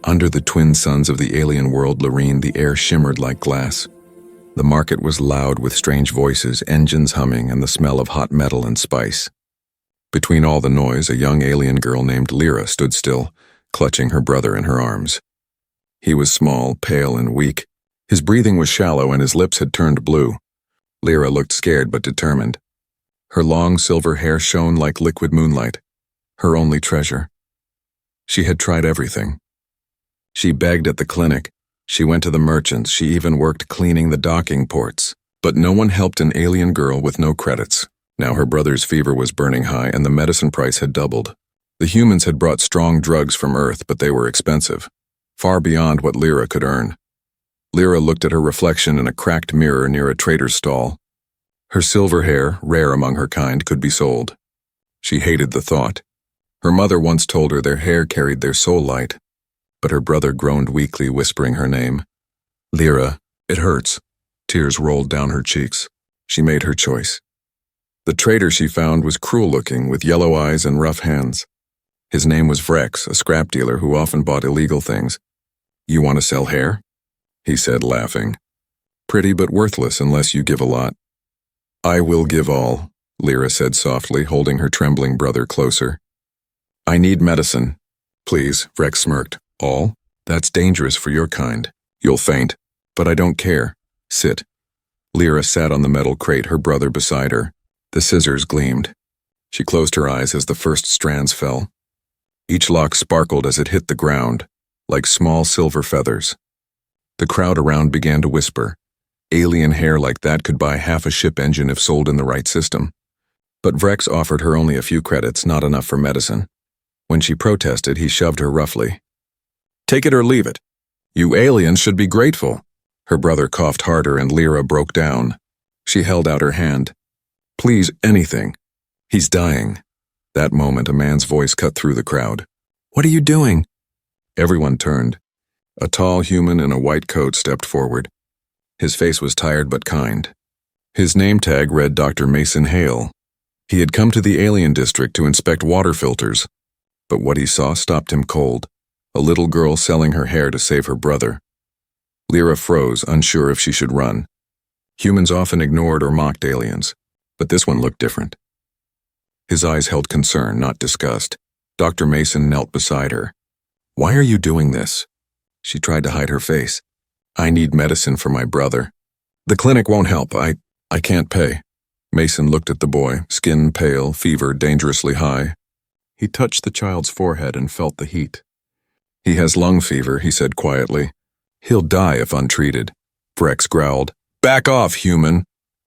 Under the twin suns of the alien world Lorene, the air shimmered like glass. The market was loud with strange voices, engines humming, and the smell of hot metal and spice. Between all the noise, a young alien girl named Lyra stood still, clutching her brother in her arms. He was small, pale, and weak. His breathing was shallow and his lips had turned blue. Lyra looked scared but determined. Her long silver hair shone like liquid moonlight, her only treasure. She had tried everything. She begged at the clinic, she went to the merchants, she even worked cleaning the docking ports. But no one helped an alien girl with no credits. Now her brother's fever was burning high and the medicine price had doubled. The humans had brought strong drugs from Earth, but they were expensive, far beyond what Lyra could earn. Lyra looked at her reflection in a cracked mirror near a trader's stall. Her silver hair, rare among her kind, could be sold. She hated the thought. Her mother once told her their hair carried their soul light, but her brother groaned weakly, whispering her name. Lyra, it hurts. Tears rolled down her cheeks. She made her choice. The trader she found was cruel-looking, with yellow eyes and rough hands. His name was Vrex, a scrap dealer who often bought illegal things. "You want to sell hair?" he said, laughing. "Pretty but worthless unless you give a lot." "I will give all," Lyra said softly, holding her trembling brother closer. "I need medicine." "Please," Vrex smirked. "All? That's dangerous for your kind. You'll faint. But I don't care. Sit." Lyra sat on the metal crate, her brother beside her. The scissors gleamed. She closed her eyes as the first strands fell. Each lock sparkled as it hit the ground, like small silver feathers. The crowd around began to whisper. Alien hair like that could buy half a ship engine if sold in the right system. But Vrex offered her only a few credits, not enough for medicine. When she protested, he shoved her roughly. "Take it or leave it. You aliens should be grateful." Her brother coughed harder and Lyra broke down. She held out her hand. "Please, anything. He's dying." That moment, a man's voice cut through the crowd. "What are you doing?" Everyone turned. A tall human in a white coat stepped forward. His face was tired but kind. His name tag read Dr. Mason Hale. He had come to the alien district to inspect water filters. But what he saw stopped him cold. A little girl selling her hair to save her brother. Lyra froze, unsure if she should run. Humans often ignored or mocked aliens, but this one looked different. His eyes held concern, not disgust. Dr. Mason knelt beside her. "Why are you doing this?" She tried to hide her face. "I need medicine for my brother. The clinic won't help. I can't pay." Mason looked at the boy, skin pale, fever dangerously high. He touched the child's forehead and felt the heat. "He has lung fever," he said quietly. "He'll die if untreated." Vrex growled. "Back off, human."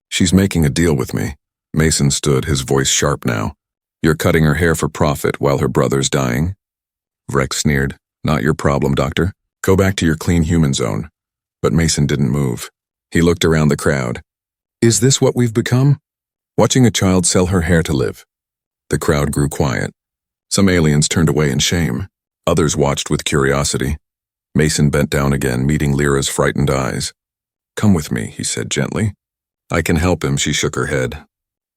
"She's making a deal with me." Mason stood, his voice sharp now. "You're cutting her hair for profit while her brother's dying?" Vrex sneered. "Not your problem, doctor. Go back to your clean human zone." But Mason didn't move. He looked around the crowd. "Is this what we've become? Watching a child sell her hair to live?" The crowd grew quiet. Some aliens turned away in shame. Others watched with curiosity. Mason bent down again, meeting Lyra's frightened eyes. "Come with me," he said gently. "I can help him," she shook her head.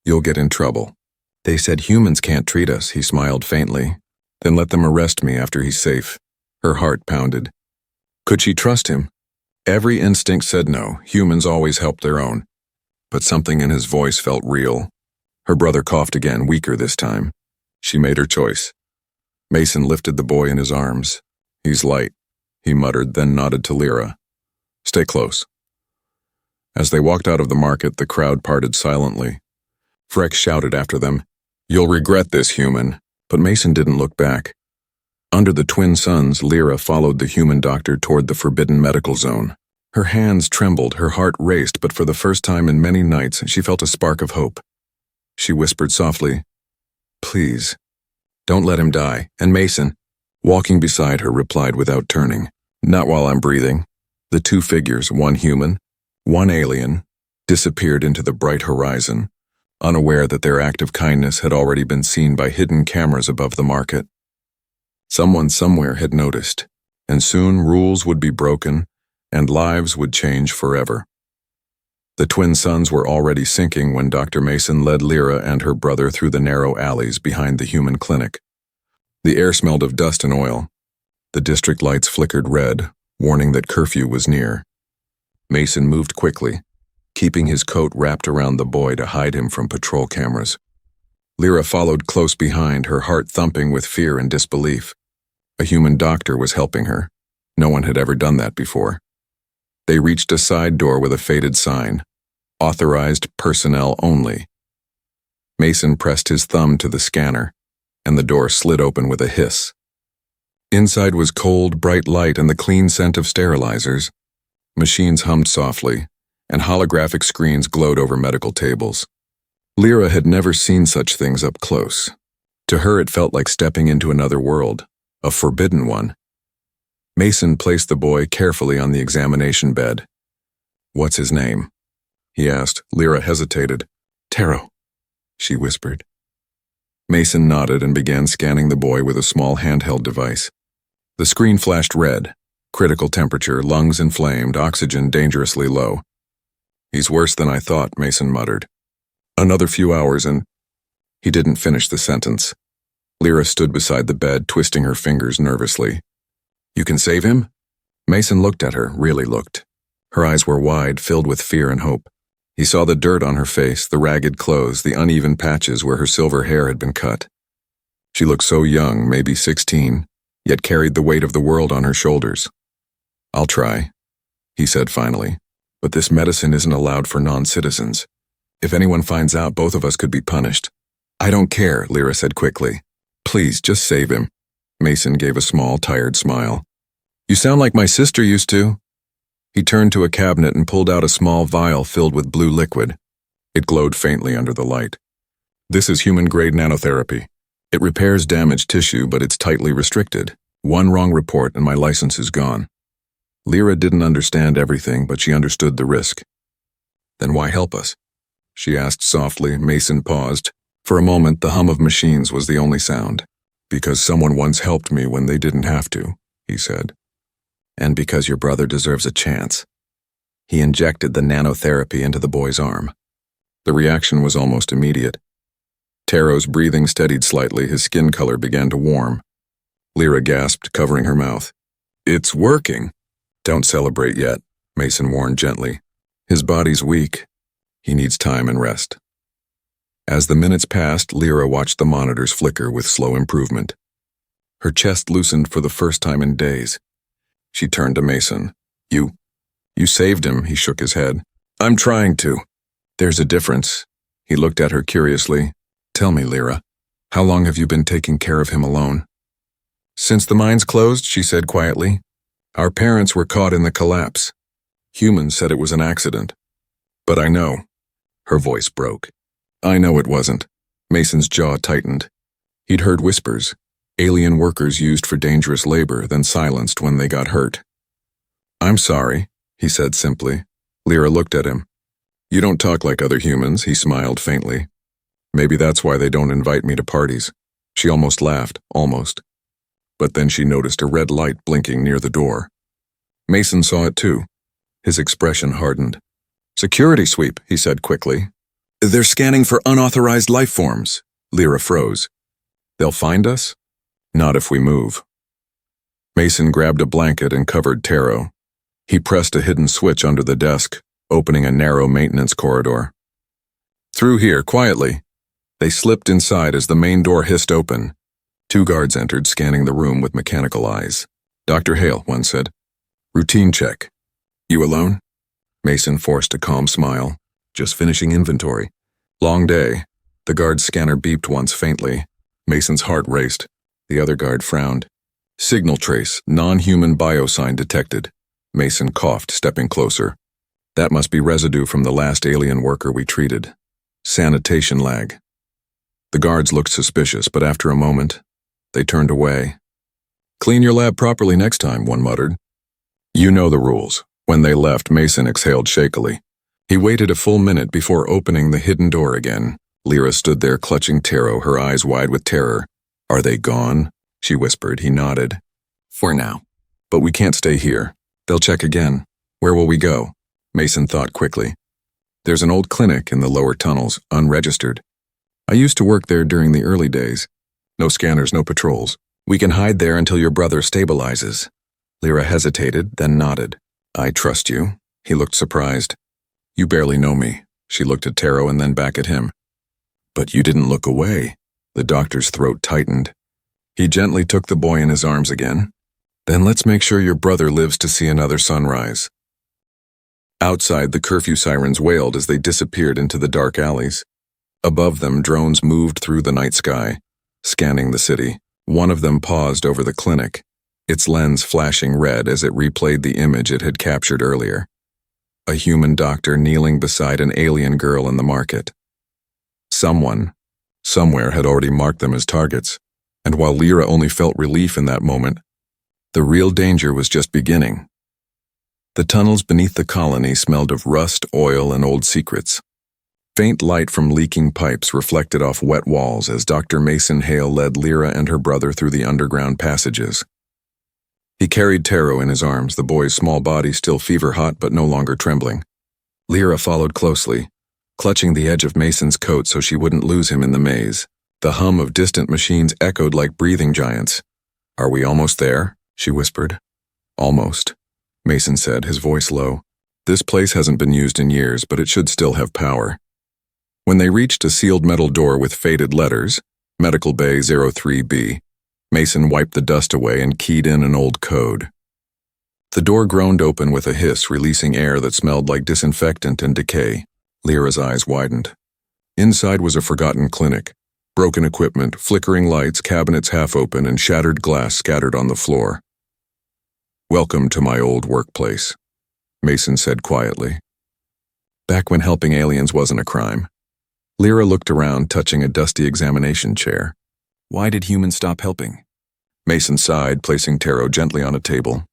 "You'll get in trouble." "They said humans can't treat us," he smiled faintly. "Then let them arrest me after he's safe." Her heart pounded. Could she trust him? Every instinct said no, humans always help their own. But something in his voice felt real. Her brother coughed again, weaker this time. She made her choice. Mason lifted the boy in his arms. "He's light," he muttered, then nodded to Lyra. "Stay close." As they walked out of the market, the crowd parted silently. Vrex shouted after them, "You'll regret this, human." But Mason didn't look back. Under the twin suns, Lyra followed the human doctor toward the forbidden medical zone. Her hands trembled, her heart raced, but for the first time in many nights, she felt a spark of hope. She whispered softly, "Please, don't let him die." And Mason, walking beside her, replied without turning, "Not while I'm breathing." The two figures, one human, one alien, disappeared into the bright horizon, unaware that their act of kindness had already been seen by hidden cameras above the market. Someone somewhere had noticed, and soon rules would be broken and lives would change forever. The twin suns were already sinking when Dr. Mason led Lyra and her brother through the narrow alleys behind the human clinic. The air smelled of dust and oil. The district lights flickered red, warning that curfew was near. Mason moved quickly, keeping his coat wrapped around the boy to hide him from patrol cameras. Lyra followed close behind, her heart thumping with fear and disbelief. A human doctor was helping her. No one had ever done that before. They reached a side door with a faded sign, "Authorized personnel only." Mason pressed his thumb to the scanner, and the door slid open with a hiss. Inside was cold, bright light and the clean scent of sterilizers. Machines hummed softly, and holographic screens glowed over medical tables. Lyra had never seen such things up close. To her it felt like stepping into another world, a forbidden one. Mason placed the boy carefully on the examination bed. "What's his name?" he asked. Lyra hesitated. "Taro," she whispered. Mason nodded and began scanning the boy with a small handheld device. The screen flashed red. Critical temperature, lungs inflamed, oxygen dangerously low. "He's worse than I thought," Mason muttered. "Another few hours and—" He didn't finish the sentence. Lyra stood beside the bed, twisting her fingers nervously. "You can save him?" Mason looked at her, really looked. Her eyes were wide, filled with fear and hope. He saw the dirt on her face, the ragged clothes, the uneven patches where her silver hair had been cut. She looked so young, maybe 16, yet carried the weight of the world on her shoulders. "I'll try," he said finally, "but this medicine isn't allowed for non-citizens. If anyone finds out, both of us could be punished." "I don't care," Lyra said quickly. "Please, just save him." Mason gave a small, tired smile. "You sound like my sister used to." He turned to a cabinet and pulled out a small vial filled with blue liquid. It glowed faintly under the light. "This is human-grade nanotherapy. It repairs damaged tissue, but it's tightly restricted. One wrong report and my license is gone." Lyra didn't understand everything, but she understood the risk. "Then why help us?" she asked softly. Mason paused. For a moment, the hum of machines was the only sound. "Because someone once helped me when they didn't have to," he said. "And because your brother deserves a chance." He injected the nanotherapy into the boy's arm. The reaction was almost immediate. Taro's breathing steadied slightly, his skin color began to warm. Lyra gasped, covering her mouth. "It's working." "Don't celebrate yet," Mason warned gently. "His body's weak. He needs time and rest." As the minutes passed, Lyra watched the monitors flicker with slow improvement. Her chest loosened for the first time in days. She turned to Mason. You saved him," he shook his head. "I'm trying to." "There's a difference." He looked at her curiously. "Tell me, Lyra, how long have you been taking care of him alone?" "Since the mines closed," she said quietly. "Our parents were caught in the collapse. Humans said it was an accident. But I know." Her voice broke. "I know it wasn't." Mason's jaw tightened. He'd heard whispers. Alien workers used for dangerous labor, then silenced when they got hurt. "I'm sorry," he said simply. Lyra looked at him. "You don't talk like other humans," he smiled faintly. "Maybe that's why they don't invite me to parties." She almost laughed, almost. But then she noticed a red light blinking near the door. Mason saw it too. His expression hardened. "Security sweep," he said quickly. "They're scanning for unauthorized life forms." Lyra froze. "They'll find us?" "Not if we move." Mason grabbed a blanket and covered Taro. He pressed a hidden switch under the desk, opening a narrow maintenance corridor. "Through here, quietly." They slipped inside as the main door hissed open. 2 guards entered, scanning the room with mechanical eyes. "Dr. Hale," one said. "Routine check." "You alone?" Mason forced a calm smile. "Just finishing inventory." "Long day." The guard's scanner beeped once faintly. Mason's heart raced. The other guard frowned. "Signal trace, non-human biosign detected." Mason coughed, stepping closer. "That must be residue from the last alien worker we treated. Sanitation lag." The guards looked suspicious, but after a moment, they turned away. "Clean your lab properly next time," one muttered. "You know the rules." When they left, Mason exhaled shakily. He waited a full minute before opening the hidden door again. Lyra stood there clutching Taro, her eyes wide with terror. "Are they gone?" she whispered. He nodded. "For now. But we can't stay here. They'll check again. Where will we go?" Mason thought quickly. "There's an old clinic in the lower tunnels, unregistered. I used to work there during the early days. No scanners, no patrols. We can hide there until your brother stabilizes. Lyra hesitated, then nodded. I trust you. He looked surprised. You barely know me. She looked at Taro and then back at him. But you didn't look away. The doctor's throat tightened. He gently took the boy in his arms again. Then let's make sure your brother lives to see another sunrise. Outside, the curfew sirens wailed as they disappeared into the dark alleys. Above them, drones moved through the night sky, scanning the city. One of them paused over the clinic, its lens flashing red as it replayed the image it had captured earlier. A human doctor kneeling beside an alien girl in the market. Someone, somewhere, had already marked them as targets, and while Lyra only felt relief in that moment, the real danger was just beginning. The tunnels beneath the colony smelled of rust, oil, and old secrets. Faint light from leaking pipes reflected off wet walls as Dr. Mason Hale led Lyra and her brother through the underground passages. He carried Taro in his arms, the boy's small body still fever-hot but no longer trembling. Lyra followed closely, clutching the edge of Mason's coat so she wouldn't lose him in the maze. The hum of distant machines echoed like breathing giants. Are we almost there? She whispered. Almost, Mason said, his voice low. This place hasn't been used in years, but it should still have power. When they reached a sealed metal door with faded letters, Medical Bay 03B, Mason wiped the dust away and keyed in an old code. The door groaned open with a hiss, releasing air that smelled like disinfectant and decay. Lyra's eyes widened. Inside was a forgotten clinic. Broken equipment, flickering lights, cabinets half open, and shattered glass scattered on the floor. Welcome to my old workplace, Mason said quietly. Back when helping aliens wasn't a crime. Lyra looked around, touching a dusty examination chair. Why did humans stop helping? Mason sighed, placing Taro gently on a table.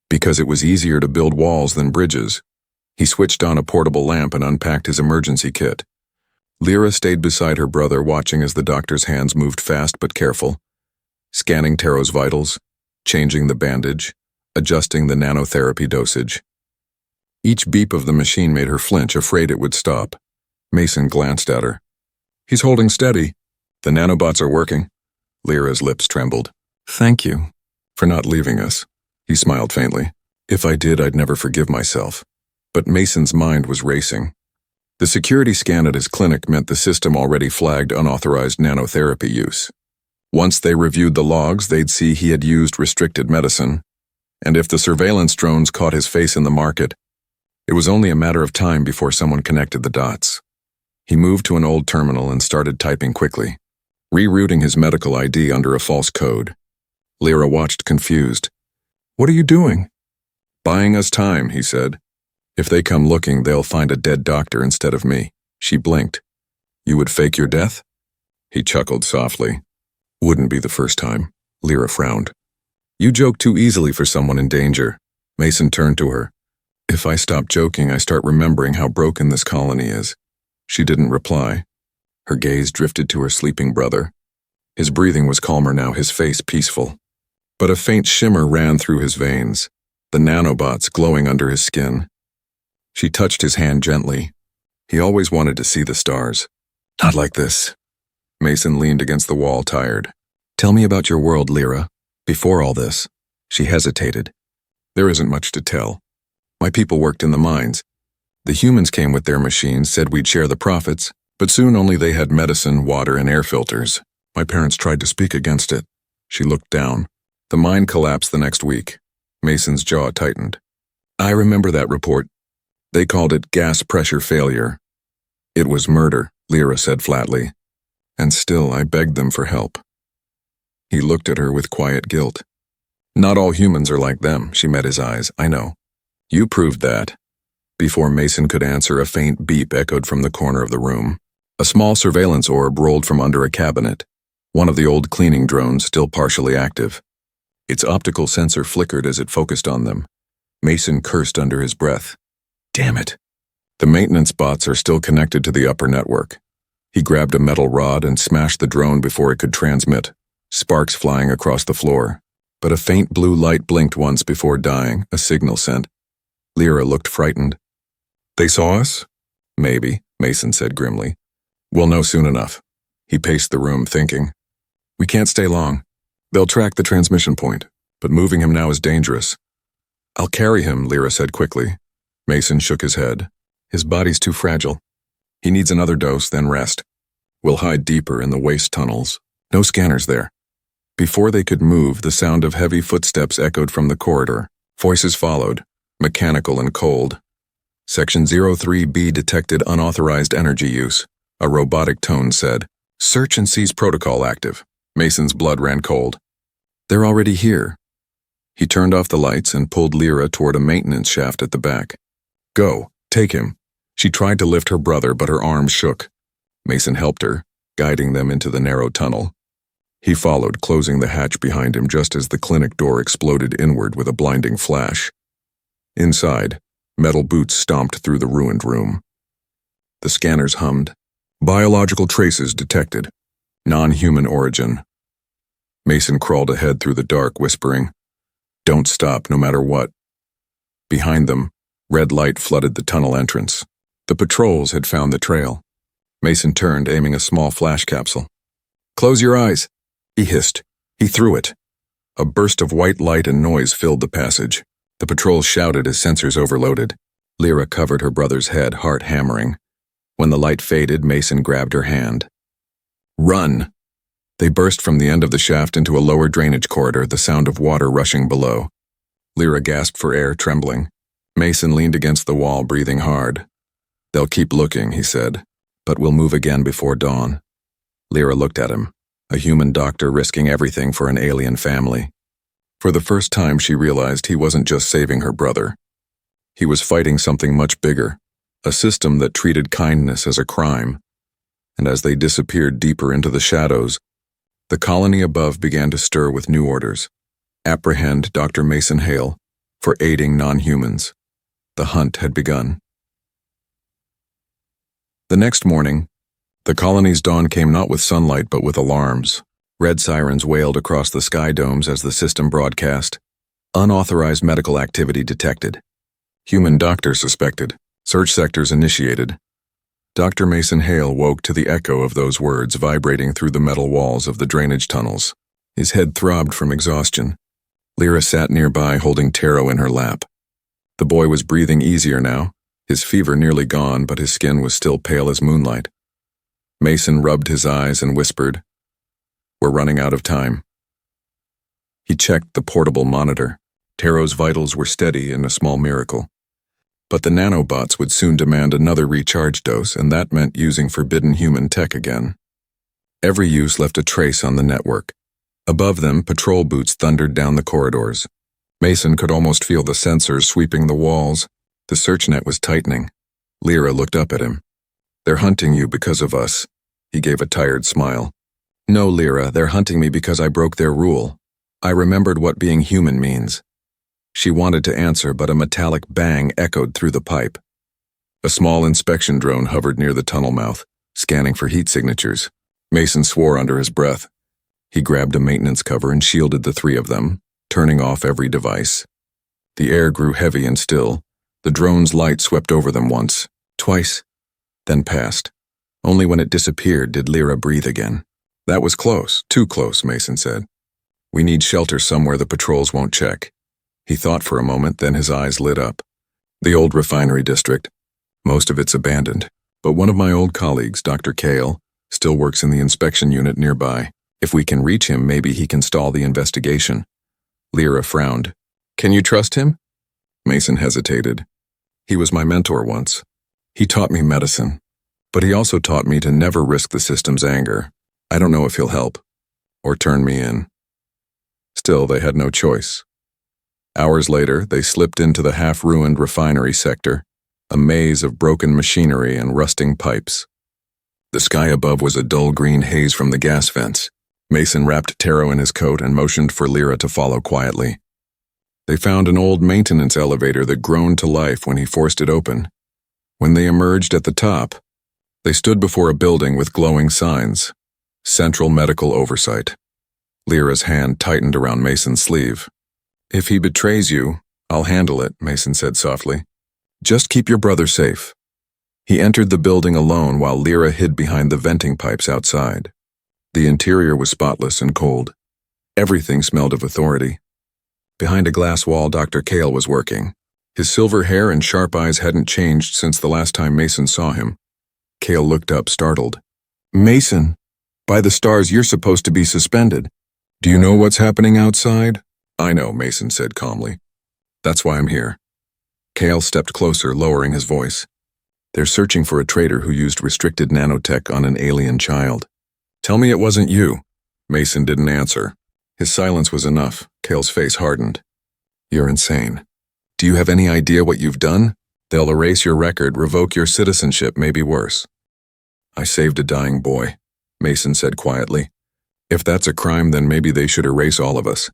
Because it was easier to build walls than bridges. He switched on a portable lamp and unpacked his emergency kit. Lyra stayed beside her brother, watching as the doctor's hands moved fast but careful, scanning Taro's vitals, changing the bandage, adjusting the nanotherapy dosage. Each beep of the machine made her flinch, afraid it would stop. Mason glanced at her. He's holding steady. The nanobots are working. Lyra's lips trembled. Thank you for not leaving us. He smiled faintly. If I did, I'd never forgive myself. But Mason's mind was racing. The security scan at his clinic meant the system already flagged unauthorized nanotherapy use. Once they reviewed the logs, they'd see he had used restricted medicine. And if the surveillance drones caught his face in the market, it was only a matter of time before someone connected the dots. He moved to an old terminal and started typing quickly, rerouting his medical ID under a false code. Lyra watched, confused. What are you doing? Buying us time, he said. If they come looking, they'll find a dead doctor instead of me. She blinked. You would fake your death? He chuckled softly. Wouldn't be the first time. Lyra frowned. You joke too easily for someone in danger. Mason turned to her. If I stop joking, I start remembering how broken this colony is. She didn't reply. Her gaze drifted to her sleeping brother. His breathing was calmer now, his face peaceful. But a faint shimmer ran through his veins, the nanobots glowing under his skin. She touched his hand gently. He always wanted to see the stars. Not like this. Mason leaned against the wall, tired. Tell me about your world, Lyra. Before all this. She hesitated. There isn't much to tell. My people worked in the mines. The humans came with their machines, said we'd share the profits, but soon only they had medicine, water, and air filters. My parents tried to speak against it. She looked down. The mine collapsed the next week. Mason's jaw tightened. I remember that report. They called it gas pressure failure. It was murder, Lyra said flatly. And still I begged them for help. He looked at her with quiet guilt. Not all humans are like them, she met his eyes. I know. You proved that. Before Mason could answer, a faint beep echoed from the corner of the room. A small surveillance orb rolled from under a cabinet, one of the old cleaning drones still partially active. Its optical sensor flickered as it focused on them. Mason cursed under his breath. Damn it. The maintenance bots are still connected to the upper network. He grabbed a metal rod and smashed the drone before it could transmit, sparks flying across the floor. But a faint blue light blinked once before dying, a signal sent. Lyra looked frightened. They saw us? Maybe, Mason said grimly. We'll know soon enough. He paced the room, thinking. We can't stay long. They'll track the transmission point, but moving him now is dangerous. I'll carry him, Lyra said quickly. Mason shook his head. His body's too fragile. He needs another dose, then rest. We'll hide deeper in the waste tunnels. No scanners there. Before they could move, the sound of heavy footsteps echoed from the corridor. Voices followed, mechanical and cold. Section 03B detected unauthorized energy use. A robotic tone said, "Search and seize protocol active." Mason's blood ran cold. They're already here. He turned off the lights and pulled Lyra toward a maintenance shaft at the back. Go, take him. She tried to lift her brother, but her arms shook. Mason helped her, guiding them into the narrow tunnel. He followed, closing the hatch behind him just as the clinic door exploded inward with a blinding flash. Inside, metal boots stomped through the ruined room. The scanners hummed. Biological traces detected. Non-human origin. Mason crawled ahead through the dark, whispering, "Don't stop, no matter what." Behind them, red light flooded the tunnel entrance. The patrols had found the trail. Mason turned, aiming a small flash capsule. "Close your eyes," he hissed. He threw it. A burst of white light and noise filled the passage. The patrols shouted as sensors overloaded. Lyra covered her brother's head, heart hammering. When the light faded, Mason grabbed her hand. "Run!" They burst from the end of the shaft into a lower drainage corridor, the sound of water rushing below. Lyra gasped for air, trembling. Mason leaned against the wall, breathing hard. "They'll keep looking," he said, "but we'll move again before dawn." Lyra looked at him, a human doctor risking everything for an alien family. For the first time, she realized he wasn't just saving her brother. He was fighting something much bigger, a system that treated kindness as a crime. And as they disappeared deeper into the shadows, the colony above began to stir with new orders. Apprehend Dr. Mason Hale for aiding non-humans. The hunt had begun. The next morning, the colony's dawn came not with sunlight but with alarms. Red sirens wailed across the sky domes as the system broadcast. Unauthorized medical activity detected. Human doctors suspected. Search sectors initiated. Dr. Mason Hale woke to the echo of those words vibrating through the metal walls of the drainage tunnels. His head throbbed from exhaustion. Lyra sat nearby, holding Taro in her lap. The boy was breathing easier now, his fever nearly gone, but his skin was still pale as moonlight. Mason rubbed his eyes and whispered, "We're running out of time." He checked the portable monitor. Taro's vitals were steady in a small miracle. But the nanobots would soon demand another recharge dose, and that meant using forbidden human tech again. Every use left a trace on the network. Above them, patrol boots thundered down the corridors. Mason could almost feel the sensors sweeping the walls. The search net was tightening. Lyra looked up at him. "They're hunting you because of us." He gave a tired smile. "No, Lyra, they're hunting me because I broke their rule. I remembered what being human means." She wanted to answer, but a metallic bang echoed through the pipe. A small inspection drone hovered near the tunnel mouth, scanning for heat signatures. Mason swore under his breath. He grabbed a maintenance cover and shielded the three of them, turning off every device. The air grew heavy and still. The drone's light swept over them once, twice, then passed. Only when it disappeared did Lyra breathe again. "That was close, too close," Mason said. "We need shelter somewhere the patrols won't check." He thought for a moment, then his eyes lit up. The old refinery district. Most of it's abandoned, but one of my old colleagues, Dr. Kale, still works in the inspection unit nearby. If we can reach him, maybe he can stall the investigation. Lyra frowned. "Can you trust him?" Mason hesitated. "He was my mentor once. He taught me medicine, but he also taught me to never risk the system's anger. I don't know if he'll help, or turn me in." Still, they had no choice. Hours later, they slipped into the half-ruined refinery sector, a maze of broken machinery and rusting pipes. The sky above was a dull green haze from the gas vents. Mason wrapped Taro in his coat and motioned for Lyra to follow quietly. They found an old maintenance elevator that groaned to life when he forced it open. When they emerged at the top, they stood before a building with glowing signs. Central Medical Oversight. Lyra's hand tightened around Mason's sleeve. "If he betrays you, I'll handle it," Mason said softly. "Just keep your brother safe." He entered the building alone while Lyra hid behind the venting pipes outside. The interior was spotless and cold. Everything smelled of authority. Behind a glass wall, Dr. Kale was working. His silver hair and sharp eyes hadn't changed since the last time Mason saw him. Kale looked up, startled. "Mason, by the stars, you're supposed to be suspended. Do you know what's happening outside?" "I know," Mason said calmly. "That's why I'm here." Kale stepped closer, lowering his voice. "They're searching for a traitor who used restricted nanotech on an alien child." "Tell me it wasn't you." Mason didn't answer. His silence was enough. Kale's face hardened. "You're insane. Do you have any idea what you've done? They'll erase your record, revoke your citizenship, maybe worse." "I saved a dying boy," Mason said quietly. "If that's a crime, then maybe they should erase all of us."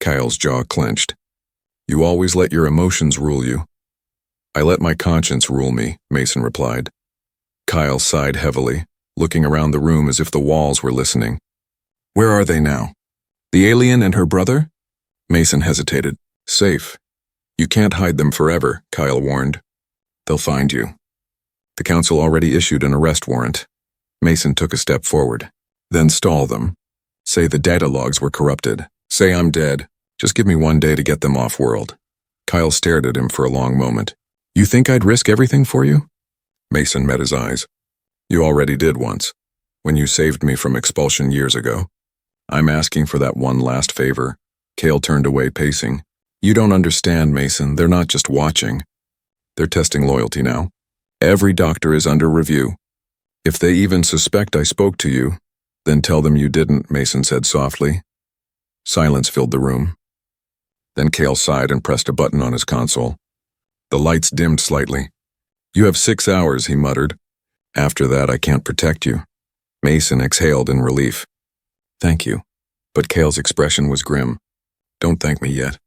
Kyle's jaw clenched. "You always let your emotions rule you." "I let my conscience rule me," Mason replied. Kyle sighed heavily, looking around the room as if the walls were listening. "Where are they now?" "The alien and her brother?" Mason hesitated. "Safe. You can't hide them forever," Kyle warned. "They'll find you." The council already issued an arrest warrant. Mason took a step forward. "Then stall them. Say the data logs were corrupted. Say I'm dead. Just give me 1 day to get them off-world." Kyle stared at him for a long moment. "You think I'd risk everything for you?" Mason met his eyes. "You already did once, when you saved me from expulsion years ago. I'm asking for that one last favor." Kale turned away, pacing. "You don't understand, Mason. They're not just watching. They're testing loyalty now. Every doctor is under review. If they even suspect I spoke to you, then tell them you didn't," Mason said softly. Silence filled the room. Then Kale sighed and pressed a button on his console. The lights dimmed slightly. "You have 6 hours," he muttered. "After that, I can't protect you." Mason exhaled in relief. "Thank you." But Kale's expression was grim. "Don't thank me yet.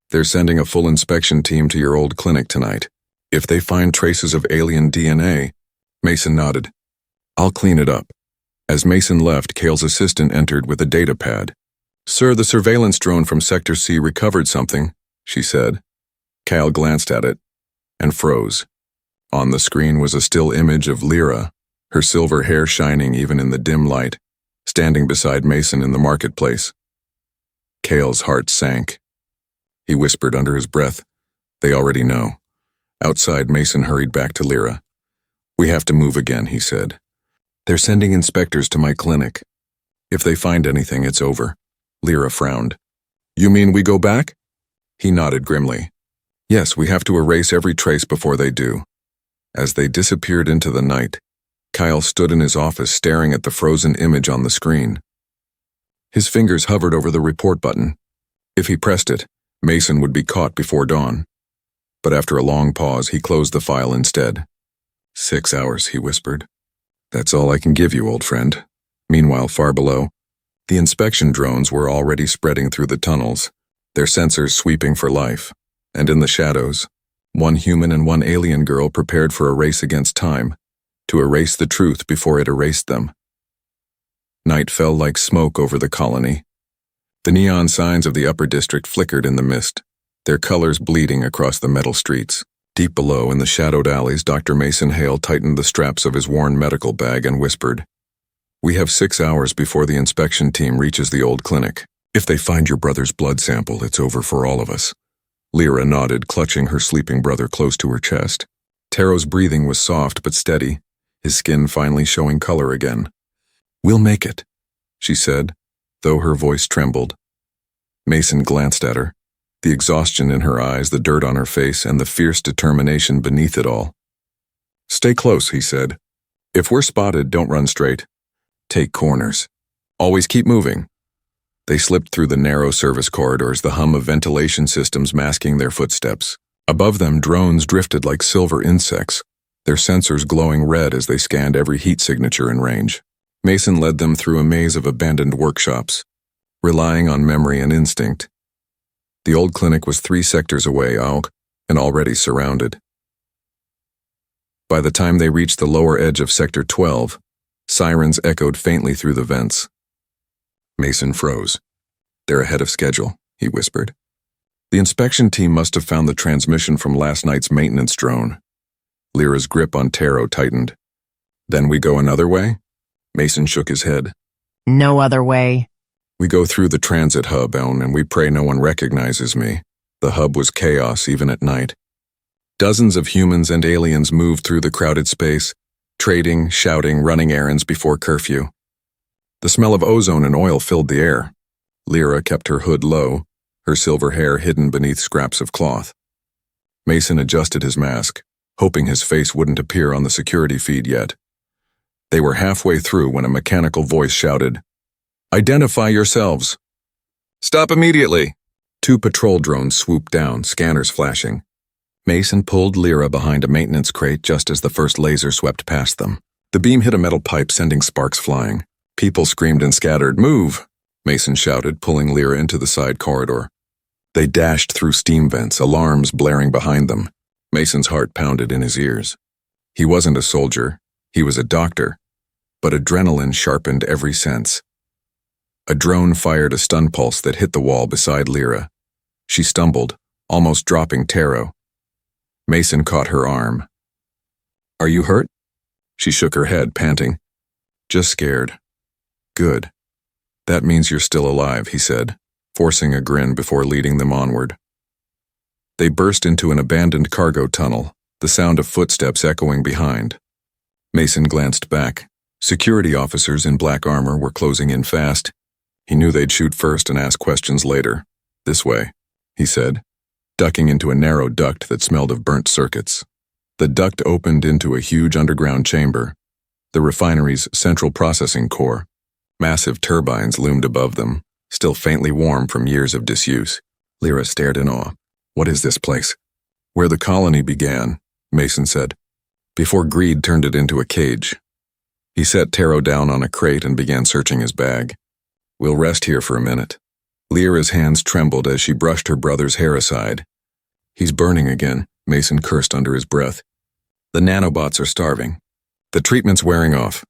They're sending a full inspection team to your old clinic tonight. If they find traces of alien DNA..." Mason nodded. "I'll clean it up." As Mason left, Kale's assistant entered with a data pad. "Sir, the surveillance drone from Sector C recovered something," she said. Kale glanced at it and froze. On the screen was a still image of Lyra, her silver hair shining even in the dim light, standing beside Mason in the marketplace. Kale's heart sank. He whispered under his breath, "They already know." Outside, Mason hurried back to Lyra. "We have to move again," he said. "They're sending inspectors to my clinic. If they find anything, it's over." Lyra frowned. "You mean we go back?" He nodded grimly. "Yes, we have to erase every trace before they do." As they disappeared into the night, Kyle stood in his office staring at the frozen image on the screen. His fingers hovered over the report button. If he pressed it, Mason would be caught before dawn. But after a long pause, he closed the file instead. 6 hours, he whispered. "That's all I can give you, old friend." Meanwhile, far below, the inspection drones were already spreading through the tunnels, their sensors sweeping for life. And in the shadows, one human and one alien girl prepared for a race against time, to erase the truth before it erased them. Night fell like smoke over the colony. The neon signs of the upper district flickered in the mist, their colors bleeding across the metal streets. Deep below, in the shadowed alleys, Dr. Mason Hale tightened the straps of his worn medical bag and whispered, "We have 6 hours before the inspection team reaches the old clinic. If they find your brother's blood sample, it's over for all of us." Lyra nodded, clutching her sleeping brother close to her chest. Taro's breathing was soft but steady, his skin finally showing color again. "We'll make it," she said, though her voice trembled. Mason glanced at her, the exhaustion in her eyes, the dirt on her face, and the fierce determination beneath it all. "Stay close," he said. "If we're spotted, don't run straight. Take corners. Always keep moving." They slipped through the narrow service corridors, the hum of ventilation systems masking their footsteps. Above them, drones drifted like silver insects, their sensors glowing red as they scanned every heat signature in range. Mason led them through a maze of abandoned workshops, relying on memory and instinct. The old clinic was 3 sectors away, and already surrounded. By the time they reached the lower edge of Sector 12, sirens echoed faintly through the vents. Mason froze. "They're ahead of schedule," he whispered. The inspection team must have found the transmission from last night's maintenance drone. Lyra's grip on Taro tightened. "Then we go another way?" Mason shook his head. "No other way." We go through the transit hub, and we pray no one recognizes me. The hub was chaos even at night. Dozens of humans and aliens moved through the crowded space, trading, shouting, running errands before curfew. The smell of ozone and oil filled the air. Lyra kept her hood low, her silver hair hidden beneath scraps of cloth. Mason adjusted his mask, hoping his face wouldn't appear on the security feed yet. They were halfway through when a mechanical voice shouted, "Identify yourselves!" "Stop immediately!" 2 patrol drones swooped down, scanners flashing. Mason pulled Lyra behind a maintenance crate just as the first laser swept past them. The beam hit a metal pipe, sending sparks flying. People screamed and scattered. "Move!" Mason shouted, pulling Lyra into the side corridor. They dashed through steam vents, alarms blaring behind them. Mason's heart pounded in his ears. He wasn't a soldier, he was a doctor, but adrenaline sharpened every sense. A drone fired a stun pulse that hit the wall beside Lyra. She stumbled, almost dropping Taro. Mason caught her arm. "Are you hurt?" She shook her head, panting. "Just scared." "Good. That means you're still alive," he said, forcing a grin before leading them onward. They burst into an abandoned cargo tunnel, the sound of footsteps echoing behind. Mason glanced back. Security officers in black armor were closing in fast. He knew they'd shoot first and ask questions later. "This way," he said, ducking into a narrow duct that smelled of burnt circuits. The duct opened into a huge underground chamber, the refinery's central processing core. Massive turbines loomed above them, still faintly warm from years of disuse. Lyra stared in awe. "What is this place?" "Where the colony began," Mason said, before greed turned it into a cage. He set Taro down on a crate and began searching his bag. "We'll rest here for a minute." Lyra's hands trembled as she brushed her brother's hair aside. "He's burning again," Mason cursed under his breath. "The nanobots are starving. The treatment's wearing off."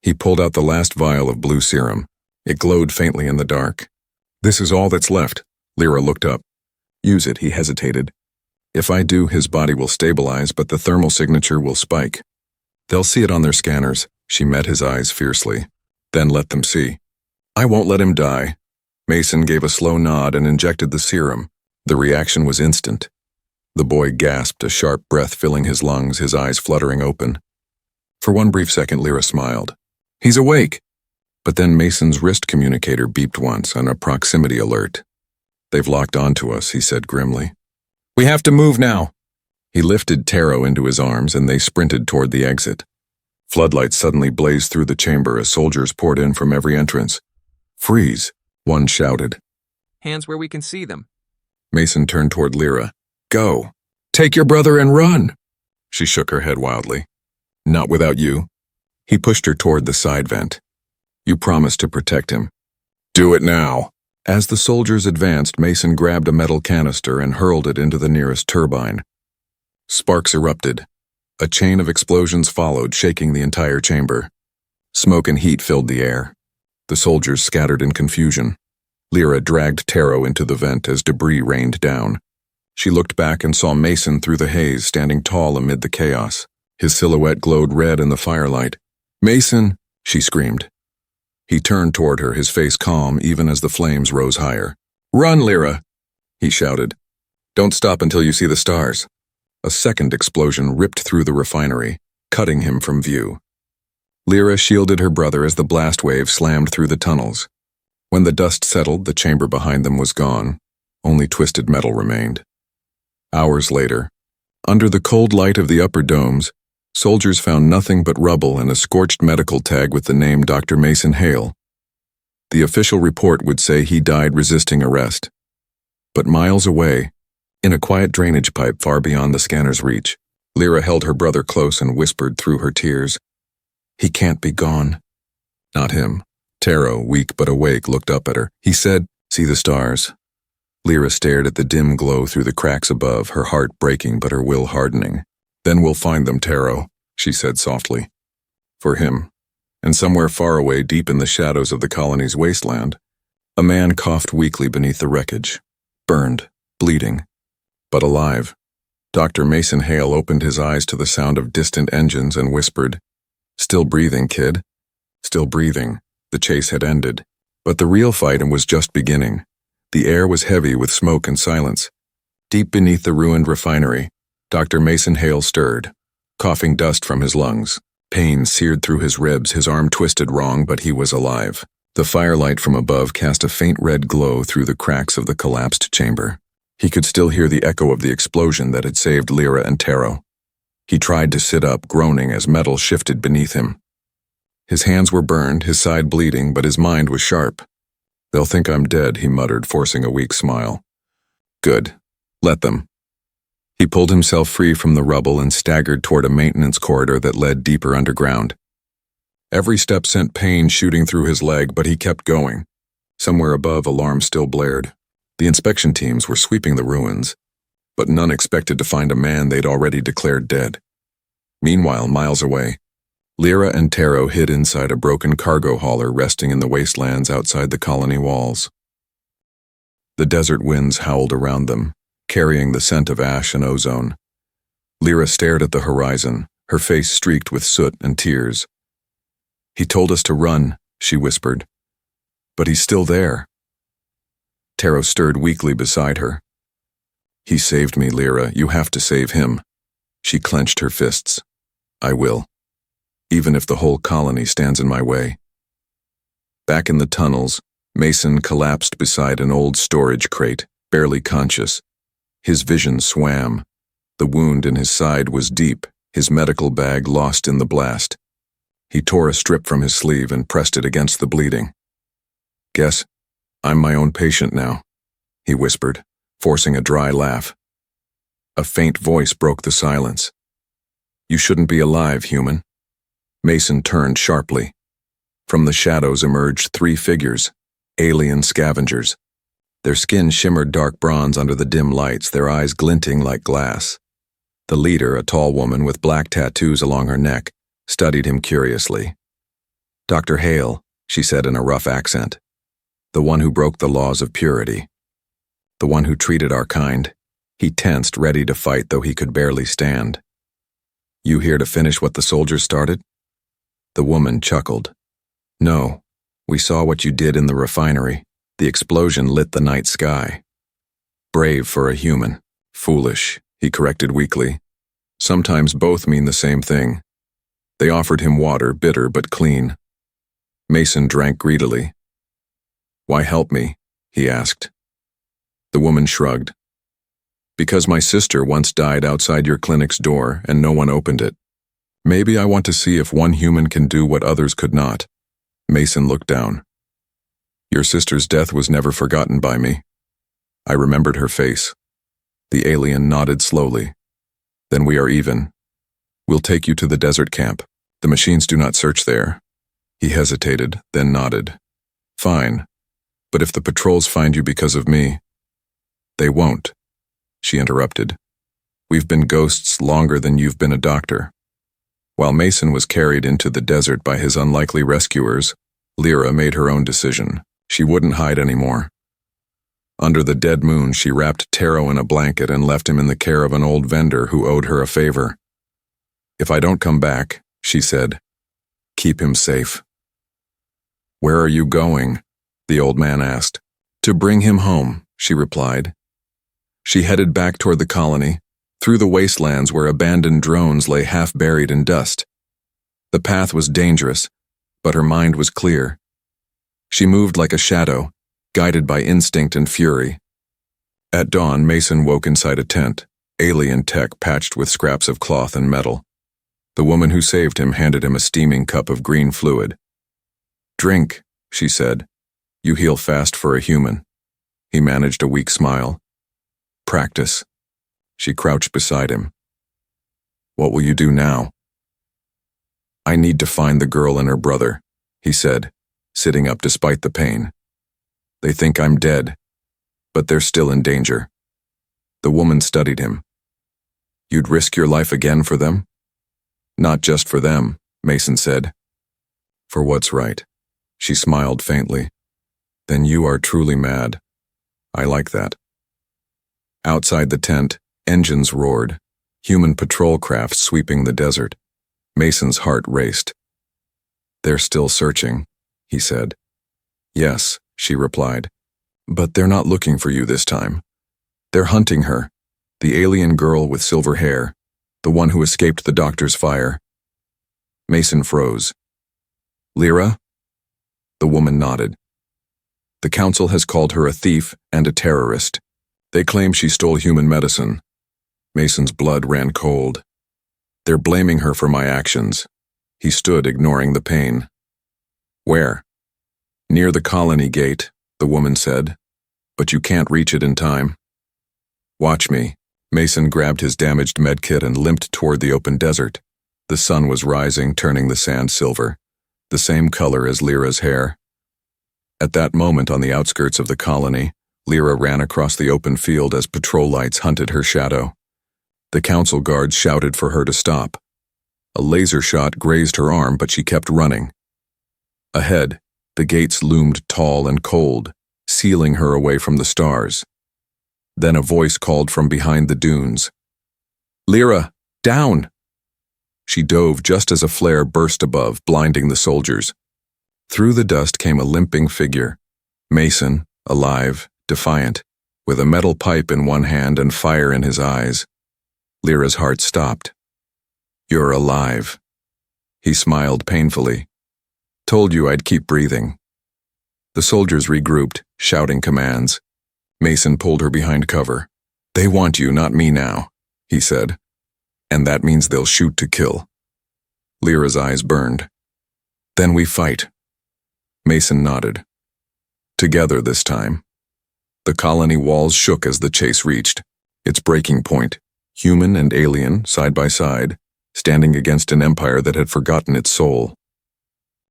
He pulled out the last vial of blue serum. It glowed faintly in the dark. "This is all that's left." Lyra looked up. "Use it," he hesitated. "If I do, his body will stabilize, but the thermal signature will spike. They'll see it on their scanners." She met his eyes fiercely. "Then let them see." "I won't let him die." Mason gave a slow nod and injected the serum. The reaction was instant. The boy gasped, a sharp breath filling his lungs, his eyes fluttering open. For one brief second, Lyra smiled. "He's awake!" But then Mason's wrist communicator beeped once, a proximity alert. "They've locked onto us," he said grimly. "We have to move now." He lifted Taro into his arms and they sprinted toward the exit. Floodlights suddenly blazed through the chamber as soldiers poured in from every entrance. "Freeze!" one shouted. "Hands where we can see them." Mason turned toward Lyra. "Go! Take your brother and run!" She shook her head wildly. "Not without you." He pushed her toward the side vent. "You promised to protect him." "Do it now." As the soldiers advanced, Mason grabbed a metal canister and hurled it into the nearest turbine. Sparks erupted. A chain of explosions followed, shaking the entire chamber. Smoke and heat filled the air. The soldiers scattered in confusion. Lyra dragged Taro into the vent as debris rained down. She looked back and saw Mason through the haze, standing tall amid the chaos. His silhouette glowed red in the firelight. "Mason!" she screamed. He turned toward her, his face calm even as the flames rose higher. "Run, Lyra!" he shouted. "Don't stop until you see the stars." A second explosion ripped through the refinery, cutting him from view. Lyra shielded her brother as the blast wave slammed through the tunnels. When the dust settled, the chamber behind them was gone. Only twisted metal remained. Hours later, under the cold light of the upper domes, soldiers found nothing but rubble and a scorched medical tag with the name Dr. Mason Hale. The official report would say he died resisting arrest. But miles away, in a quiet drainage pipe far beyond the scanner's reach, Lyra held her brother close and whispered through her tears, "He can't be gone." Not him. Taro, weak but awake, looked up at her. He said, "See the stars." Lyra stared at the dim glow through the cracks above, her heart breaking but her will hardening. "Then we'll find them, Taro," she said softly. For him, and somewhere far away deep in the shadows of the colony's wasteland, a man coughed weakly beneath the wreckage, burned, bleeding, but alive. Dr. Mason Hale opened his eyes to the sound of distant engines and whispered, "Still breathing, kid. Still breathing." The chase had ended. But the real fight was just beginning. The air was heavy with smoke and silence. Deep beneath the ruined refinery, Dr. Mason Hale stirred, coughing dust from his lungs. Pain seared through his ribs, his arm twisted wrong, but he was alive. The firelight from above cast a faint red glow through the cracks of the collapsed chamber. He could still hear the echo of the explosion that had saved Lyra and Taro. He tried to sit up, groaning as metal shifted beneath him. His hands were burned, his side bleeding, but his mind was sharp. "They'll think I'm dead," he muttered, forcing a weak smile. "Good. Let them." He pulled himself free from the rubble and staggered toward a maintenance corridor that led deeper underground. Every step sent pain shooting through his leg, but he kept going. Somewhere above, alarms still blared. The inspection teams were sweeping the ruins, but none expected to find a man they'd already declared dead. Meanwhile, miles away, Lyra and Taro hid inside a broken cargo hauler resting in the wastelands outside the colony walls. The desert winds howled around them, carrying the scent of ash and ozone. Lyra stared at the horizon, her face streaked with soot and tears. "He told us to run," she whispered. "But he's still there." Taro stirred weakly beside her. "He saved me, Lyra. You have to save him." She clenched her fists. "I will. Even if the whole colony stands in my way." Back in the tunnels, Mason collapsed beside an old storage crate, barely conscious. His vision swam. The wound in his side was deep, his medical bag lost in the blast. He tore a strip from his sleeve and pressed it against the bleeding. "Guess I'm my own patient now," he whispered, forcing a dry laugh. A faint voice broke the silence. "You shouldn't be alive, human." Mason turned sharply. From the shadows emerged three figures, alien scavengers. Their skin shimmered dark bronze under the dim lights, their eyes glinting like glass. The leader, a tall woman with black tattoos along her neck, studied him curiously. "Dr. Hale," she said in a rough accent. "The one who broke the laws of purity. The one who treated our kind." He tensed, ready to fight, though he could barely stand. "You here to finish what the soldiers started?" The woman chuckled. "No, we saw what you did in the refinery. The explosion lit the night sky." "Brave for a human. Foolish," he corrected weakly. "Sometimes both mean the same thing." They offered him water, bitter but clean. Mason drank greedily. "Why help me?" he asked. The woman shrugged. "Because my sister once died outside your clinic's door and no one opened it. Maybe I want to see if one human can do what others could not." Mason looked down. "Your sister's death was never forgotten by me." I remembered her face. The alien nodded slowly. "Then we are even. We'll take you to the desert camp. The machines do not search there." He hesitated, then nodded. "Fine. But if the patrols find you because of me—" "They won't," she interrupted. "We've been ghosts longer than you've been a doctor." While Mason was carried into the desert by his unlikely rescuers, Lyra made her own decision. She wouldn't hide anymore. Under the dead moon, she wrapped Taro in a blanket and left him in the care of an old vendor who owed her a favor. "If I don't come back," she said, "keep him safe." "Where are you going?" the old man asked. "To bring him home," she replied. She headed back toward the colony, through the wastelands where abandoned drones lay half buried in dust. The path was dangerous, but her mind was clear. She moved like a shadow, guided by instinct and fury. At dawn, Mason woke inside a tent, alien tech patched with scraps of cloth and metal. The woman who saved him handed him a steaming cup of green fluid. "Drink," she said. "You heal fast for a human." He managed a weak smile. "Practice." She crouched beside him. "What will you do now?" "I need to find the girl and her brother," he said, sitting up despite the pain. "They think I'm dead, but they're still in danger." The woman studied him. "You'd risk your life again for them?" "Not just for them," Mason said. "For what's right." She smiled faintly. "Then you are truly mad. I like that." Outside the tent, engines roared, human patrol craft sweeping the desert. Mason's heart raced. "They're still searching," he said. Yes, she replied. But they're not looking for you this time. They're hunting her, the alien girl with silver hair, the one who escaped the doctor's fire. Mason froze. Lyra? The woman nodded. The council has called her a thief and a terrorist. They claim she stole human medicine. Mason's blood ran cold. They're blaming her for my actions. He stood, ignoring the pain. Where? Near the colony gate, the woman said. But you can't reach it in time. Watch me. Mason grabbed his damaged medkit and limped toward the open desert. The sun was rising, turning the sand silver, the same color as Lyra's hair. At that moment, on the outskirts of the colony, Lyra ran across the open field as patrol lights hunted her shadow. The council guards shouted for her to stop. A laser shot grazed her arm, but she kept running. Ahead, the gates loomed tall and cold, sealing her away from the stars. Then a voice called from behind the dunes. Lyra, down! She dove just as a flare burst above, blinding the soldiers. Through the dust came a limping figure. Mason, alive, defiant, with a metal pipe in one hand and fire in his eyes. Lyra's heart stopped. You're alive. He smiled painfully. Told you I'd keep breathing. The soldiers regrouped, shouting commands. Mason pulled her behind cover. They want you, not me now, he said. And that means they'll shoot to kill. Lyra's eyes burned. Then we fight. Mason nodded. Together this time. The colony walls shook as the chase reached its breaking point, human and alien, side by side, standing against an empire that had forgotten its soul.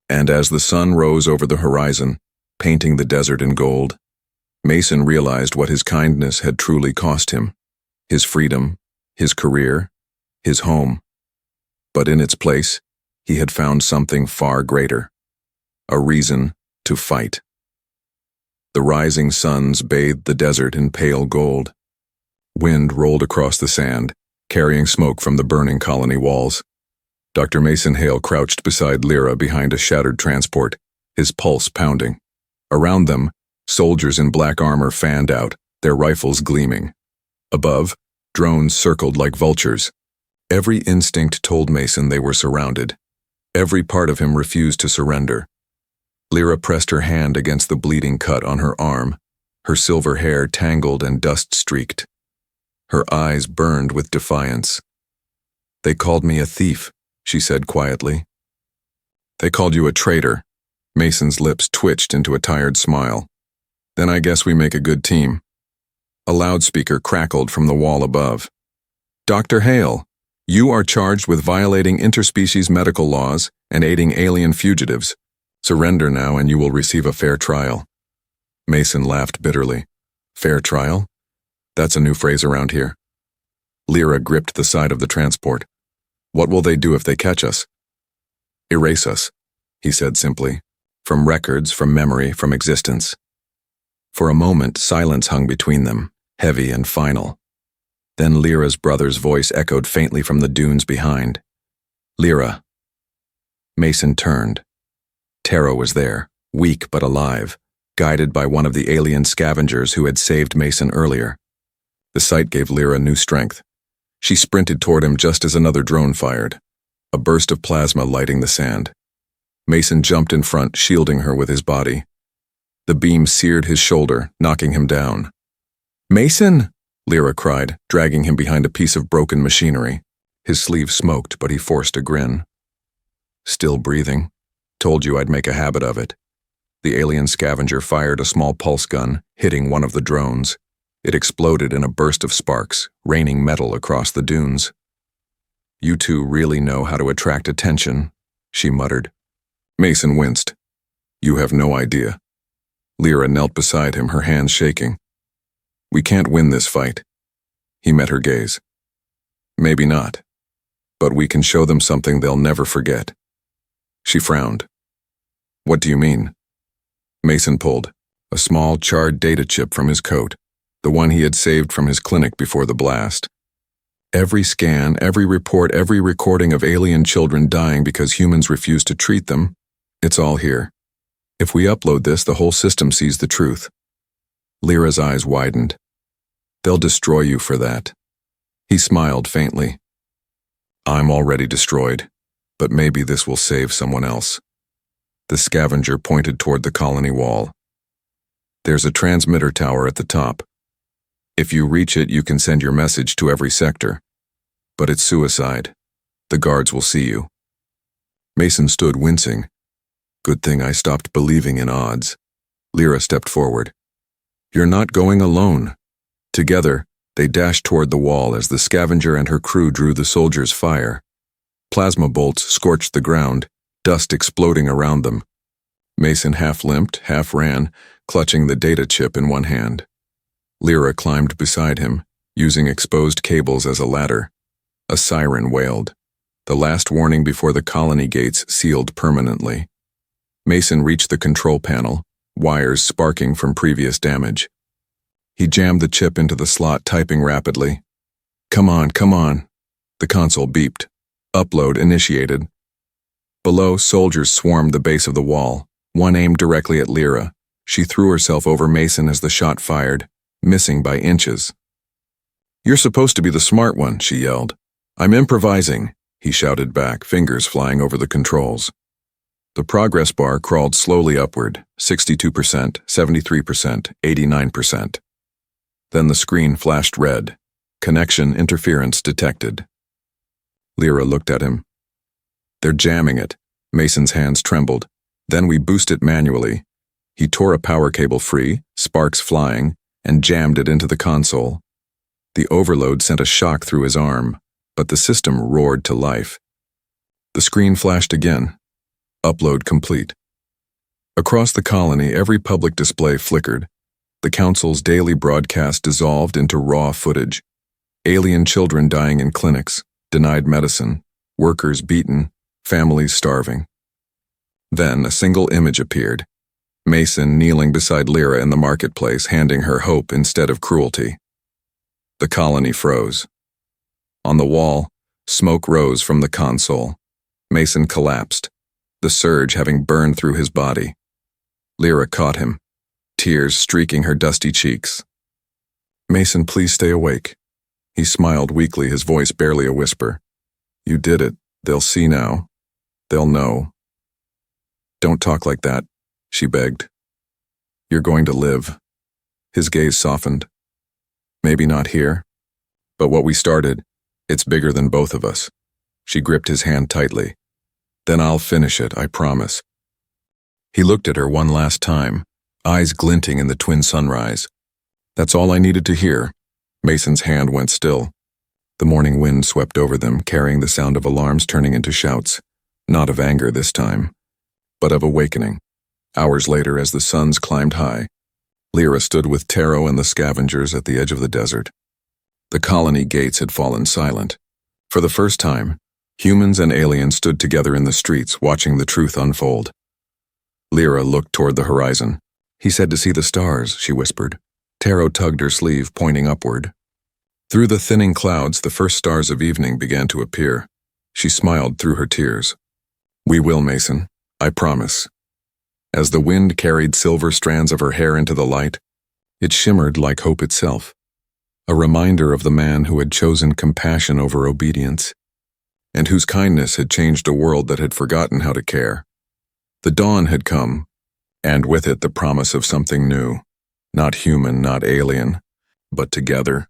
And as the sun rose over the horizon, painting the desert in gold, Mason realized what his kindness had truly cost him: his freedom, his career, his home. But in its place, he had found something far greater: a reason to fight. The rising suns bathed the desert in pale gold. Wind rolled across the sand, carrying smoke from the burning colony walls. Dr. Mason Hale crouched beside Lyra behind a shattered transport, his pulse pounding. Around them, soldiers in black armor fanned out, their rifles gleaming. Above, drones circled like vultures. Every instinct told Mason they were surrounded. Every part of him refused to surrender. Lyra pressed her hand against the bleeding cut on her arm, her silver hair tangled and dust-streaked. Her eyes burned with defiance. They called me a thief, she said quietly. They called you a traitor. Mason's lips twitched into a tired smile. Then I guess we make a good team. A loudspeaker crackled from the wall above. Dr. Hale, you are charged with violating interspecies medical laws and aiding alien fugitives. Surrender now and you will receive a fair trial. Mason laughed bitterly. Fair trial? That's a new phrase around here. Lyra gripped the side of the transport. What will they do if they catch us? Erase us, he said simply. From records, from memory, from existence. For a moment, silence hung between them, heavy and final. Then Lyra's brother's voice echoed faintly from the dunes behind. Lyra. Mason turned. Tara was there, weak but alive, guided by one of the alien scavengers who had saved Mason earlier. The sight gave Lyra new strength. She sprinted toward him just as another drone fired, a burst of plasma lighting the sand. Mason jumped in front, shielding her with his body. The beam seared his shoulder, knocking him down. Mason! Lyra cried, dragging him behind a piece of broken machinery. His sleeve smoked, but he forced a grin. Still breathing. Told you I'd make a habit of it. The alien scavenger fired a small pulse gun, hitting one of the drones. It exploded in a burst of sparks, raining metal across the dunes. You two really know how to attract attention, she muttered. Mason winced. You have no idea. Lyra knelt beside him, her hands shaking. We can't win this fight. He met her gaze. Maybe not. But we can show them something they'll never forget. She frowned. What do you mean? Mason pulled a small, charred data chip from his coat, the one he had saved from his clinic before the blast. Every scan, every report, every recording of alien children dying because humans refused to treat them, it's all here. If we upload this, the whole system sees the truth. Lyra's eyes widened. They'll destroy you for that. He smiled faintly. I'm already destroyed, but maybe this will save someone else. The scavenger pointed toward the colony wall. There's a transmitter tower at the top. If you reach it, you can send your message to every sector. But it's suicide. The guards will see you. Mason stood wincing. Good thing I stopped believing in odds. Lyra stepped forward. You're not going alone. Together, they dashed toward the wall as the scavenger and her crew drew the soldiers' fire. Plasma bolts scorched the ground, dust exploding around them. Mason half limped, half ran, clutching the data chip in one hand. Lyra climbed beside him, using exposed cables as a ladder. A siren wailed, the last warning before the colony gates sealed permanently. Mason reached the control panel, wires sparking from previous damage. He jammed the chip into the slot, typing rapidly. Come on, come on. The console beeped. Upload initiated. Below, soldiers swarmed the base of the wall, one aimed directly at Lyra. She threw herself over Mason as the shot fired, missing by inches. You're supposed to be the smart one, she yelled. I'm improvising, he shouted back, fingers flying over the controls. The progress bar crawled slowly upward, 62%, 73%, 89%. Then the screen flashed red. Connection interference detected. Lyra looked at him. They're jamming it. Mason's hands trembled. Then we boost it manually. He tore a power cable free, sparks flying, and jammed it into the console. The overload sent a shock through his arm, but the system roared to life. The screen flashed again. Upload complete. Across the colony, every public display flickered. The council's daily broadcast dissolved into raw footage. Alien children dying in clinics, denied medicine, workers beaten, families starving. Then a single image appeared. Mason kneeling beside Lyra in the marketplace, handing her hope instead of cruelty. The colony froze. On the wall, smoke rose from the console. Mason collapsed, the surge having burned through his body. Lyra caught him, tears streaking her dusty cheeks. Mason, please stay awake. He smiled weakly, his voice barely a whisper. You did it. They'll see now. They'll know. Don't talk like that, she begged. You're going to live. His gaze softened. Maybe not here, but what we started, it's bigger than both of us. She gripped his hand tightly. Then I'll finish it, I promise. He looked at her one last time, eyes glinting in the twin sunrise. That's all I needed to hear. Mason's hand went still. The morning wind swept over them, carrying the sound of alarms turning into shouts, not of anger this time, but of awakening. Hours later, as the suns climbed high, Lyra stood with Taro and the scavengers at the edge of the desert. The colony gates had fallen silent. For the first time, humans and aliens stood together in the streets, watching the truth unfold. Lyra looked toward the horizon. He said to see the stars, she whispered. Taro tugged her sleeve, pointing upward. Through the thinning clouds, the first stars of evening began to appear. She smiled through her tears. We will, Mason. I promise. As the wind carried silver strands of her hair into the light, it shimmered like hope itself, a reminder of the man who had chosen compassion over obedience, and whose kindness had changed a world that had forgotten how to care. The dawn had come, and with it the promise of something new, not human, not alien, but together,